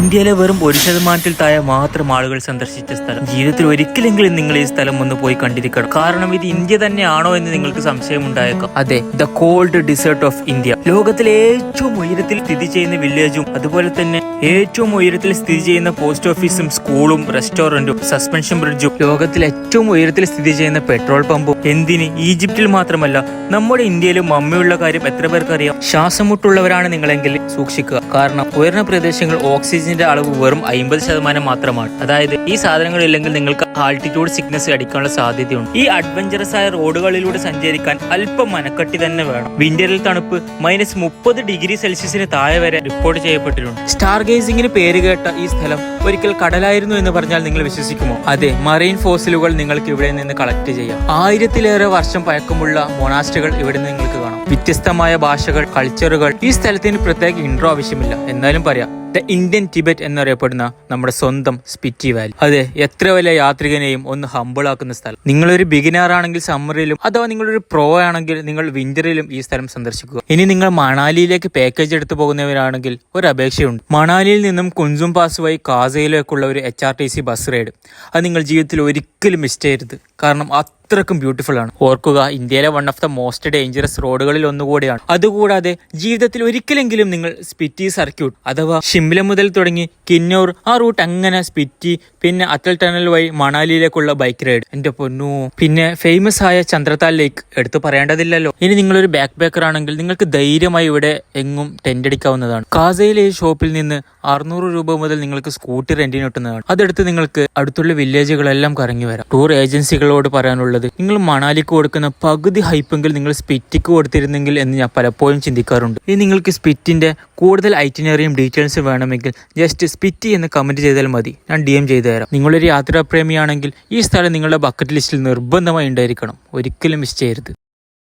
ഇന്ത്യയിലെ വെറും 1% താഴെ മാത്രം ആളുകൾ സന്ദർശിച്ച സ്ഥലം. ജീവിതത്തിൽ ഒരിക്കലെങ്കിലും നിങ്ങൾ ഈ സ്ഥലം ഒന്ന് പോയി കണ്ടിരിക്കണം. കാരണം ഇത് ഇന്ത്യ തന്നെയാണോ എന്ന് നിങ്ങൾക്ക് സംശയമുണ്ടായേക്കാം. അതെ, the called dessert of India. ലോകത്തിലെ ഏറ്റവും ഉയരത്തിൽ സ്ഥിതി ചെയ്യുന്ന വില്ലേജും അതുപോലെ തന്നെ ഏറ്റവും ഉയരത്തിൽ സ്ഥിതി ചെയ്യുന്ന പോസ്റ്റ് ഓഫീസും സ്കൂളും റെസ്റ്റോറന്റും സസ്പെൻഷൻ ബ്രിഡ്ജും ലോകത്തിൽ ഏറ്റവും ഉയരത്തിൽ സ്ഥിതി ചെയ്യുന്ന പെട്രോൾ പമ്പും എന്തിന് ഈജിപ്തിൽ മാത്രമല്ല നമ്മുടെ ഇന്ത്യയിലും മമ്മിയുള്ള കാര്യം എത്ര പേർക്ക് അറിയാം? ശ്വാസമുട്ടുള്ളവരാണ് നിങ്ങളെങ്കിൽ സൂക്ഷിക്കുക. കാരണം ഉയർന്ന പ്രദേശങ്ങൾ ഓക്സിജന്റെ അളവ് വെറും 50% മാത്രമാണ്. അതായത് ഈ സാധനങ്ങൾ ഇല്ലെങ്കിൽ നിങ്ങൾക്ക് ആൾട്ടിറ്റ്യൂഡ് സിക്നസ് അടിക്കാനുള്ള സാധ്യതയുണ്ട്. ഈ അഡ്വഞ്ചറസ് ആയ റോഡുകളിലൂടെ സഞ്ചരിക്കാൻ അല്പം മനക്കട്ടി തന്നെ വേണം. വിന്ററിൽ തണുപ്പ് -30°C താഴെ വരെ റിപ്പോർട്ട് ചെയ്യപ്പെട്ടിട്ടുണ്ട്. സ്റ്റാർ ഗേസിംഗിന് പേര് കേട്ട ഈ സ്ഥലം ഒരിക്കൽ കടലായിരുന്നു എന്ന് പറഞ്ഞാൽ നിങ്ങൾ വിശ്വസിക്കുമോ? അതെ, മറൈൻ ഫോസിലുകൾ നിങ്ങൾക്ക് ഇവിടെ നിന്ന് കളക്ട് ചെയ്യാം. 1000-ലേറെ വർഷം പഴക്കമുള്ള മൊണാസ്റ്റുകൾ ഇവിടെ നിങ്ങൾക്ക് കാണാം. വ്യത്യസ്തമായ ഭാഷകൾ, കൾച്ചറുകൾ. ഈ സ്ഥലത്തിന് പ്രത്യേക ഇൻട്രോ ആവശ്യമില്ല, എന്നാലും പറയാം. ദ ഇന്ത്യൻ ടിബറ്റ് എന്നറിയപ്പെടുന്ന നമ്മുടെ സ്വന്തം സ്പിറ്റി വാലി. അതെ, എത്ര വലിയ യാത്രികനെയും ഒന്ന് ഹമ്പിൾ ആക്കുന്ന സ്ഥലം. നിങ്ങളൊരു ബിഗിനർ ആണെങ്കിൽ സമ്മറിലും അഥവാ നിങ്ങളൊരു പ്രോ ആണെങ്കിൽ നിങ്ങൾ വിന്ററിലും ഈ സ്ഥലം സന്ദർശിക്കുക. ഇനി നിങ്ങൾ മണാലിയിലേക്ക് പാക്കേജ് എടുത്തു പോകുന്നവരാണെങ്കിൽ ഒരു അപേക്ഷയുണ്ട്. മണാലിയിൽ നിന്നും കുൻസും പാസ് വഴി കാസയിലേക്കുള്ള ഒരു HRTC ബസ് റൈഡ്. അത് നിങ്ങൾ ജീവിതത്തിൽ ഒരിക്കലും മിസ് ചെയ്യരുത്. കാരണം അത്രക്കും ബ്യൂട്ടിഫുൾ ആണ്. ഓർക്കുക, ഇന്ത്യയിലെ one of the most dangerous റോഡുകളിൽ ഒന്നുകൂടിയാണ്. അതുകൂടാതെ ജീവിതത്തിൽ ഒരിക്കലെങ്കിലും നിങ്ങൾ സ്പിറ്റി സർക്യൂട്ട് അഥവാ ഷിംല മുതൽ തുടങ്ങി കിന്നൂർ ആ റൂട്ട് അങ്ങനെ സ്പിറ്റി, പിന്നെ അറ്റൽ ടണൽ വഴി മണാലിയിലേക്കുള്ള ബൈക്ക് റൈഡ്. എന്റെ പൊന്നു, പിന്നെ ഫേമസ് ആയ ചന്ദ്രതാൽ ലേക്ക് എടുത്തു പറയേണ്ടതില്ലല്ലോ. ഇനി നിങ്ങളൊരു ബാക്ക് പാക്കർ ആണെങ്കിൽ നിങ്ങൾക്ക് ധൈര്യമായി ഇവിടെ എങ്ങും ടെന്റ് അടിക്കാവുന്നതാണ്. കാസയിലെ ഈ ഷോപ്പിൽ നിന്ന് 600 രൂപ മുതൽ നിങ്ങൾക്ക് സ്കൂട്ടി റെന്റിന് കിട്ടുന്നതാണ്. അതെടുത്ത് നിങ്ങൾക്ക് അടുത്തുള്ള വില്ലേജുകളെല്ലാം കറങ്ങി വരാം. ടൂർ ഏജൻസികളോട് പറയാനുള്ളത്, നിങ്ങൾ മണാലിക്ക് കൊടുക്കുന്ന പകുതി ഹൈപ്പെങ്കിൽ നിങ്ങൾ സ്പിറ്റിക്ക് കൊടുത്തിരുന്നെങ്കിൽ എന്ന് ഞാൻ പലപ്പോഴും ചിന്തിക്കാറുണ്ട്. ഇനി നിങ്ങൾക്ക് സ്പിറ്റിന്റെ കൂടുതൽ ഐറ്റിനറിയും ഡീറ്റെയിൽസും വേണമെങ്കിൽ ജസ്റ്റ് സ്പിറ്റി എന്ന് കമന്റ് ചെയ്താൽ മതി, ഞാൻ DM ചെയ്തു തരാം. നിങ്ങളൊരു യാത്രാപ്രേമിയാണെങ്കിൽ ഈ സ്ഥലം നിങ്ങളുടെ ബക്കറ്റ് ലിസ്റ്റിൽ നിർബന്ധമായി ഉണ്ടായിരിക്കണം. ഒരിക്കലും മിസ് ചെയ്യരുത്.